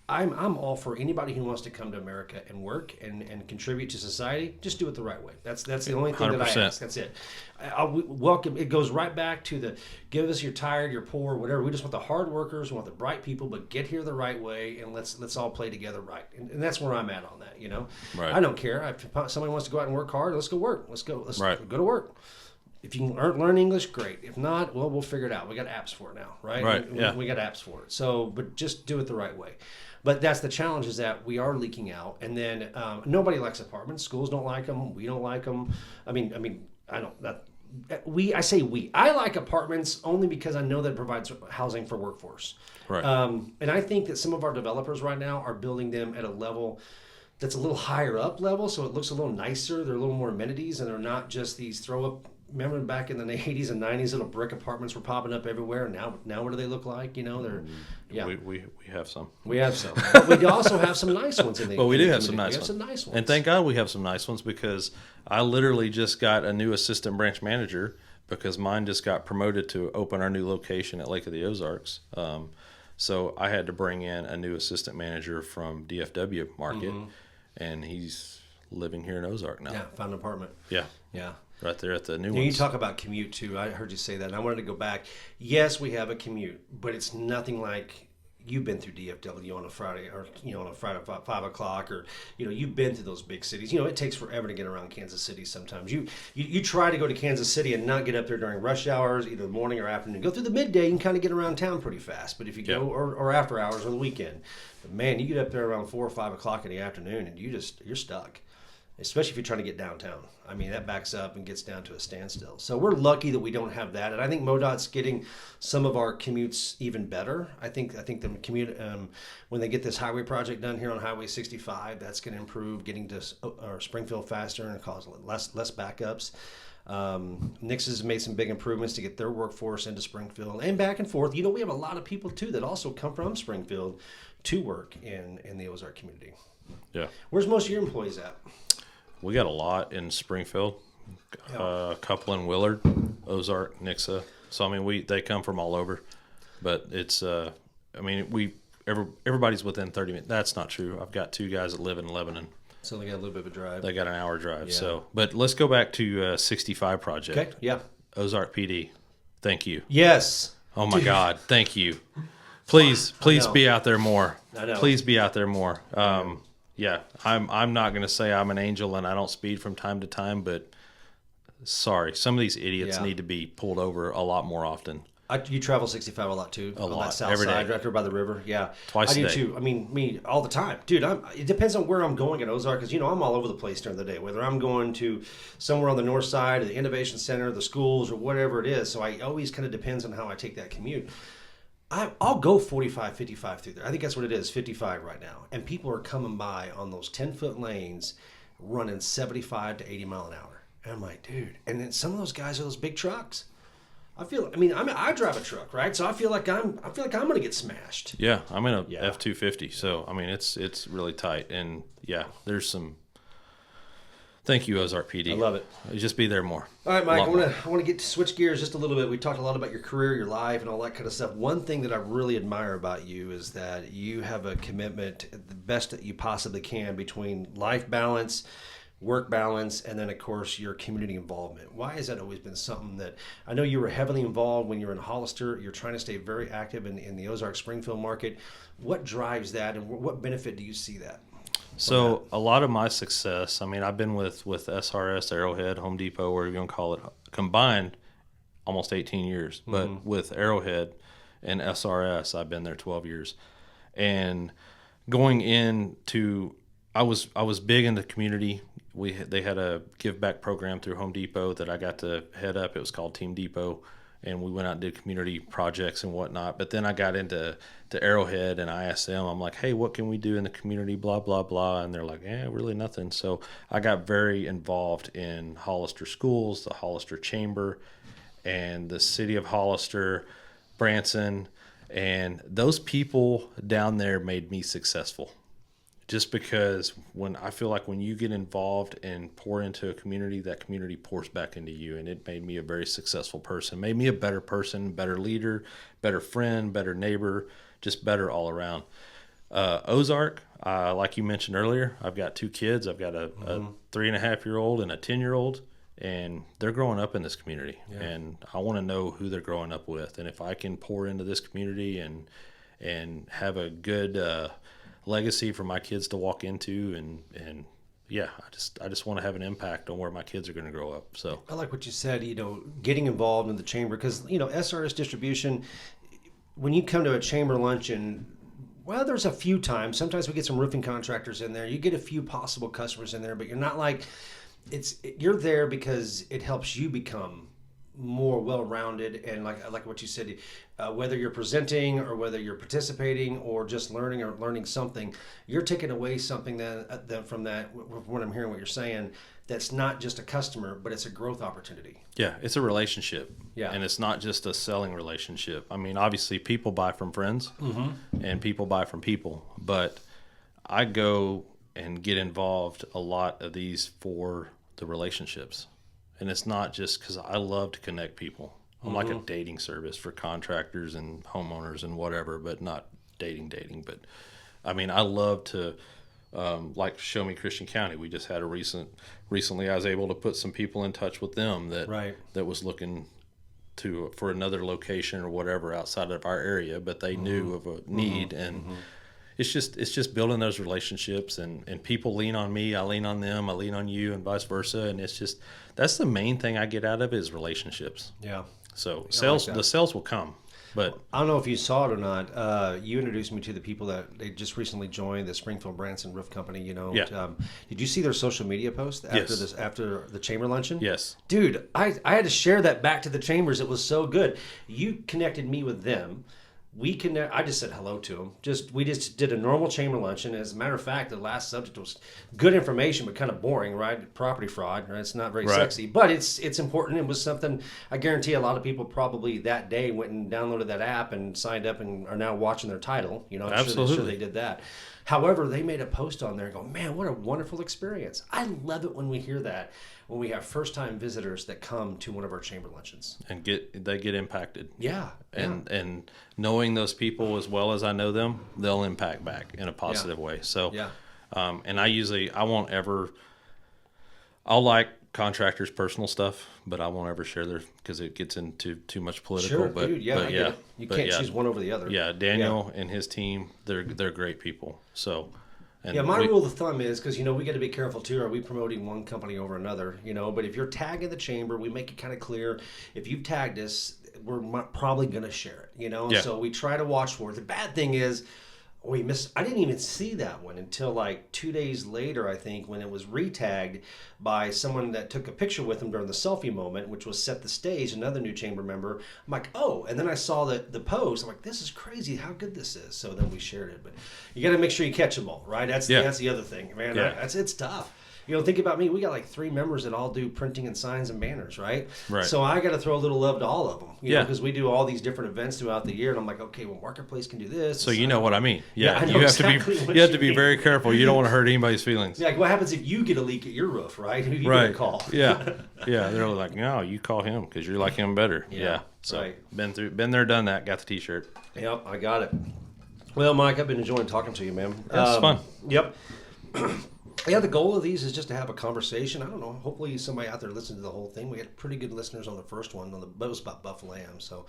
I'm all for anybody who wants to come to America and work and contribute to society. Just do it the right way. That's the only thing 100%. That I ask. That's it. Welcome. It goes right back to give us you're tired, you're poor, whatever. We just want the hard workers, we want the bright people, but get here the right way, and let's all play together right. And that's where I'm at on that. Right. I don't care. If somebody wants to go out and work hard, let's go work. Let's go to work. If you can learn English, great. If not, well, we'll figure it out. We got apps for it now, right? Right. We got apps for it. So, but just do it the right way. But that's the challenge, is that we are leaking out, and then nobody likes apartments. Schools don't like them. We don't like them. I mean, I don't. I say we. I like apartments only because I know that it provides housing for workforce. Right. And I think that some of our developers right now are building them at a level that's a little higher up level, so it looks a little nicer. They're a little more amenities, and they're not just these throw up. Remember back in the 80s and 90s, little brick apartments were popping up everywhere. Now what do they look like? We have some. We have some. But we also have some nice ones in there. Well, we do have some nice ones. And thank God we have some nice ones, because I literally just got a new assistant branch manager because mine just got promoted to open our new location at Lake of the Ozarks. So I had to bring in a new assistant manager from DFW market, and he's living here in Ozark now. Yeah, found an apartment. Yeah. Right there at the new one. You talk about commute too. I heard you say that, and I wanted to go back. Yes, we have a commute, but it's nothing like you've been through DFW on a Friday, or on a Friday at 5 o'clock, or you've been to those big cities. It takes forever to get around Kansas City. Sometimes you try to go to Kansas City and not get up there during rush hours, either morning or afternoon. Go through the midday, you can kind of get around town pretty fast. But if you go or after hours or the weekend, but man, you get up there around 4 or 5 o'clock in the afternoon, and you're stuck. Especially if you're trying to get downtown. I mean, that backs up and gets down to a standstill. So we're lucky that we don't have that. And I think MoDOT's getting some of our commutes even better. I think the commute, when they get this highway project done here on Highway 65, that's going to improve getting to Springfield faster and cause less backups. Nix has made some big improvements to get their workforce into Springfield and back and forth. We have a lot of people too that also come from Springfield to work in the Ozark community. Yeah. Where's most of your employees at? We got a lot in Springfield, a couple in Willard, Ozark, Nixa. So I mean, they come from all over, but it's I mean, everybody's within 30 minutes. That's not true. I've got 2 guys that live in Lebanon. So they got a little bit of a drive. They got an hour drive. Yeah. So, but let's go back to 65 project. Okay. Yeah. Ozark PD. Thank you. Yes. Oh my God. Thank you. Please be out there more. I know. Please be out there more. Yeah, I'm not going to say I'm an angel and I don't speed from time to time, but sorry, some of these idiots need to be pulled over a lot more often. You travel 65 a lot too. A lot. That south Every side, day. right there by the river. Yeah. Twice a day. I do too. I mean, me all the time. Dude, it depends on where I'm going at Ozark, because, I'm all over the place during the day, whether I'm going to somewhere on the north side, or the Innovation Center, the schools, or whatever it is. So I always kind of depends on how I take that commute. I'll go 45, 55 through there. I think that's what it is, 55 right now. And people are coming by on those 10-foot lanes running 75 to 80 mile an hour. And I'm like, dude. And then some of those guys are those big trucks. I drive a truck, right? So I feel like I'm going to get smashed. Yeah, I'm in a F-250. So, I mean, it's really tight. And, yeah, there's some – thank you, Ozark PD. I love it. Just be there more. All right, Mike, I want to switch gears just a little bit. We talked a lot about your career, your life, and all that kind of stuff. One thing that I really admire about you is that you have a commitment, the best that you possibly can, between life balance, work balance, and then, of course, your community involvement. Why has that always been something that – I know you were heavily involved when you were in Hollister. You're trying to stay very active in the Ozark Springfield market. What drives that, and what benefit do you see that? So a lot of my success, I mean, I've been with SRS, Arrowhead, Home Depot, whatever you want to call it, combined almost 18 years. But with Arrowhead and SRS, I've been there 12 years. And going into – I was big in the community. They had a give back program through Home Depot that I got to head up. It was called Team Depot, and we went out and did community projects and whatnot. But then I got into Arrowhead, and I asked them, I'm like, hey, what can we do in the community, blah, blah, blah. And they're like, really nothing. So I got very involved in Hollister schools, the Hollister Chamber, and the city of Hollister, Branson. And those people down there made me successful. Just because I feel like when you get involved and pour into a community, that community pours back into you. And it made me a very successful person, made me a better person, better leader, better friend, better neighbor, just better all around. Ozark, like you mentioned earlier, I've got 2 kids. I've got a 3.5-year-old and a 10-year-old, and they're growing up in this community. Yeah. And I want to know who they're growing up with. And if I can pour into this community and have a good legacy for my kids to walk into, and I just want to have an impact on where my kids are going to grow up. So I like what you said, getting involved in the chamber, because SRS Distribution, when you come to a chamber luncheon, well, there's a few times, sometimes we get some roofing contractors in there, you get a few possible customers in there, but you're not like, you're there because it helps you become more well-rounded. And like what you said, whether you're presenting or whether you're participating or just learning something, you're taking away something that from that, what I'm hearing what you're saying, that's not just a customer, but it's a growth opportunity. Yeah, it's a relationship. Yeah. And it's not just a selling relationship. I mean, obviously people buy from friends and people buy from people, but I go and get involved a lot of these for the relationships. And it's not just because I love to connect people. I'm like a dating service for contractors and homeowners and whatever, but not dating. But I mean, I love to, like Show Me Christian County. We just had a recently I was able to put some people in touch with them that was looking for another location or whatever outside of our area, but they knew of a need. And it's just building those relationships, and people lean on me, I lean on them, I lean on you, and vice versa. And it's just, that's the main thing I get out of it, is relationships. Yeah. So sales, the sales will come, but I don't know if you saw it or not. You introduced me to the people that they just recently joined the Springfield Branson Roof Company. Yeah. Did you see their social media post after Yes. after the chamber luncheon? Yes. Dude, I had to share that back to the chambers. It was so good. You connected me with them. I just said hello to them. We just did a normal chamber luncheon. As a matter of fact, the last subject was good information, but kind of boring, right? Property fraud. Right? It's not very sexy, but it's important. It was something I guarantee a lot of people probably that day went and downloaded that app and signed up and are now watching their title. You know, I'm sure they did that. However, they made a post on there and go, man, what a wonderful experience. I love it when we hear that, when we have first-time visitors that come to one of our chamber luncheons. And they get impacted. Yeah. And knowing those people as well as I know them, they'll impact back in a positive way. So, and I'll like contractors' personal stuff, but I won't ever share because it gets into too much political. Sure, but, dude, you can't choose one over the other. Yeah, Daniel and his team, they're great people. So, my rule of thumb is, because, we got to be careful too. Are we promoting one company over another? But if you're tagging the chamber, we make it kind of clear. If you've tagged us, we're probably going to share it, So we try to watch for it. The bad thing is, I didn't even see that one until like 2 days later, I think, when it was retagged by someone that took a picture with him during the selfie moment, which was Set the Stage, another new chamber member. I'm like, oh, and then I saw the post. I'm like, this is crazy how good this is. So then we shared it. But you got to make sure you catch them all, right? That's the other thing, man. Yeah. It's tough. Think about me. We got like 3 members that all do printing and signs and banners, right? Right. So I got to throw a little love to all of them, because we do all these different events throughout the year, and I'm like, okay, well, Marketplace can do this. So you know what I mean? Yeah, I know exactly you have to be very careful. You don't want to hurt anybody's feelings. Yeah, like what happens if you get a leak at your roof, right? Who you gonna call? Yeah, they're like, no, you call him because you're like him better. Yeah. So been there, done that. Got the T-shirt. Yep, I got it. Well, Mike, I've been enjoying talking to you, man. It's fun. Yep. Yeah, the goal of these is just to have a conversation. I don't know. Hopefully somebody out there listened to the whole thing. We had pretty good listeners on the first one. It was about Buff Lamb, so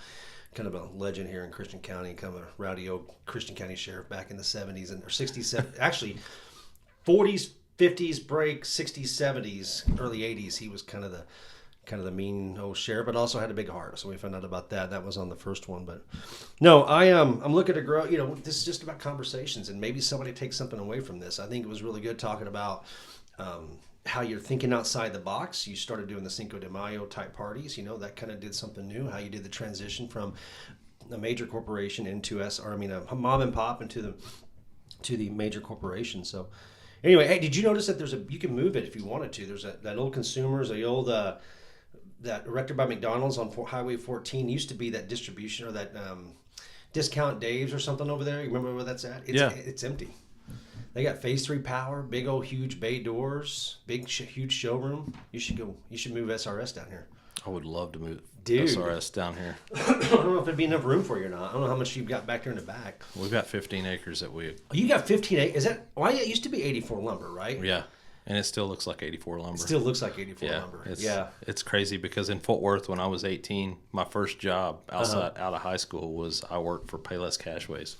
kind of a legend here in Christian County, kind of a rowdy old Christian County sheriff back in the 70s or 60s, actually 40s, 50s break, 60s, 70s, early 80s. He was kind of the mean old sheriff, but also had a big heart. So we found out about that. That was on the first one. But no, I'm looking to grow. This is just about conversations, and maybe somebody takes something away from this. I think it was really good talking about how you're thinking outside the box. You started doing the Cinco de Mayo type parties. That kind of did something new. How you did the transition from a major corporation into a mom and pop into the major corporation. So anyway, hey, did you notice that you can move it if you wanted to? There's that old Consumers, the old that erected by McDonald's on Highway 14 used to be that distribution or that Discount Dave's or something over there. You remember where that's at? It's empty. They got Phase 3 power, big old huge bay doors, big huge showroom. You should move SRS down here. I would love to move SRS down here. I don't know if there'd be enough room for you or not. I don't know how much you've got back there in the back. We've got 15 acres that we... Oh, you got 15 acres? It used to be 84 lumber, right? Yeah. And it still looks like 84 lumber. It still looks like 84 lumber. It's crazy because in Fort Worth, when I was 18, my first job out of high school was I worked for Payless Cashways.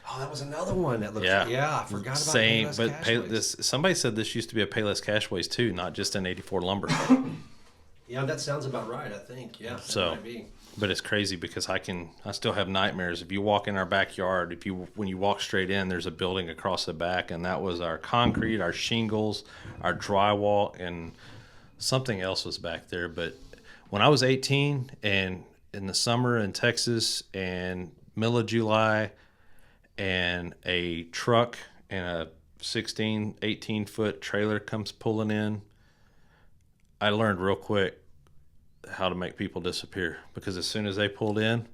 Oh, that was another one that looked. Yeah, I forgot about Payless Cashways. Somebody said this used to be a Payless Cashways too, not just an 84 lumber. Yeah, that sounds about right. I think. Yeah. So, might be. But it's crazy because I still have nightmares. If you walk in our backyard, when you walk straight in, there's a building across the back, and that was our concrete, our shingles, our drywall, and something else was back there. But when I was 18 and in the summer in Texas and middle of July, and a truck and a 16, 18-foot trailer comes pulling in, I learned real quick how to make people disappear, because as soon as they pulled in,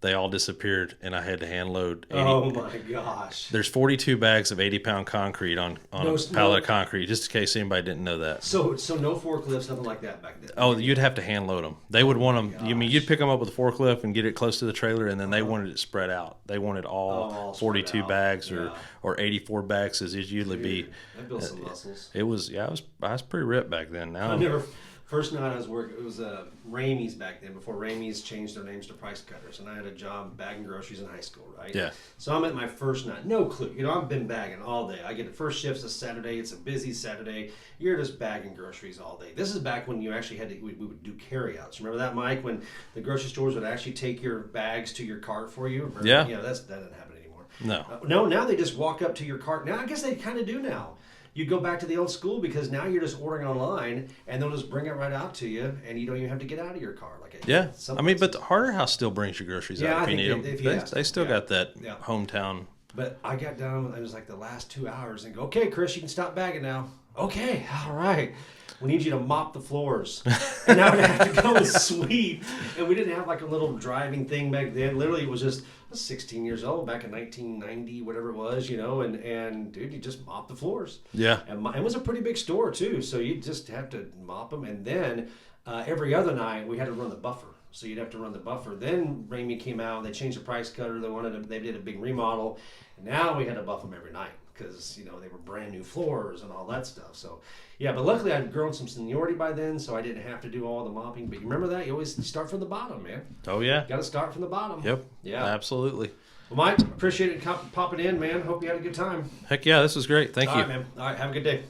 they all disappeared, and I had to hand load 80. Oh my gosh. There's 42 bags of 80-pound concrete on a pallet of concrete, just in case anybody didn't know that. So no forklifts, nothing like that back then? Oh, you'd have to hand load them. They would want them, you'd pick them up with a forklift and get it close to the trailer, and then they wanted it spread out. They wanted all 42 bags or 84 bags as it usually be. That built some muscles. I was pretty ripped back then. Now First night I was working, it was Ramey's back then, before Ramey's changed their names to Price Cutters, and I had a job bagging groceries in high school, right? Yeah. So I'm at my first night, no clue. I've been bagging all day. I get the first shift's a Saturday. It's a busy Saturday. You're just bagging groceries all day. This is back when you actually we would do carryouts. Remember that, Mike? When the grocery stores would actually take your bags to your cart for you? Yeah. That doesn't happen anymore. No. No, now they just walk up to your cart. Now I guess they kind of do now. you go back to the old school because now you're just ordering online and they'll just bring it right out to you and you don't even have to get out of your car. Yeah. I mean, but the Harder House still brings your groceries out if you need them. They still got that hometown. But I got down, it was like the last 2 hours and go, okay, Chris, you can stop bagging now. Okay, all right. We need you to mop the floors. And now we have to go and sweep. And we didn't have like a little driving thing back then. Literally, it was just, I was 16 years old back in 1990, whatever it was, and dude, you just mop the floors. Yeah. And it was a pretty big store too. So you just have to mop them. And then every other night we had to run the buffer. So you'd have to run the buffer. Then Ramey came out, they changed the price cutter. They did a big remodel. And now we had to buff them every night because, they were brand new floors and all that stuff. So, yeah, but luckily I'd grown some seniority by then, so I didn't have to do all the mopping. But you remember that? You always start from the bottom, man. Oh, yeah. Got to start from the bottom. Yep. Yeah. Absolutely. Well, Mike, appreciate it popping in, man. Hope you had a good time. Heck yeah, this was great. Thank you. All right, man. All right, have a good day.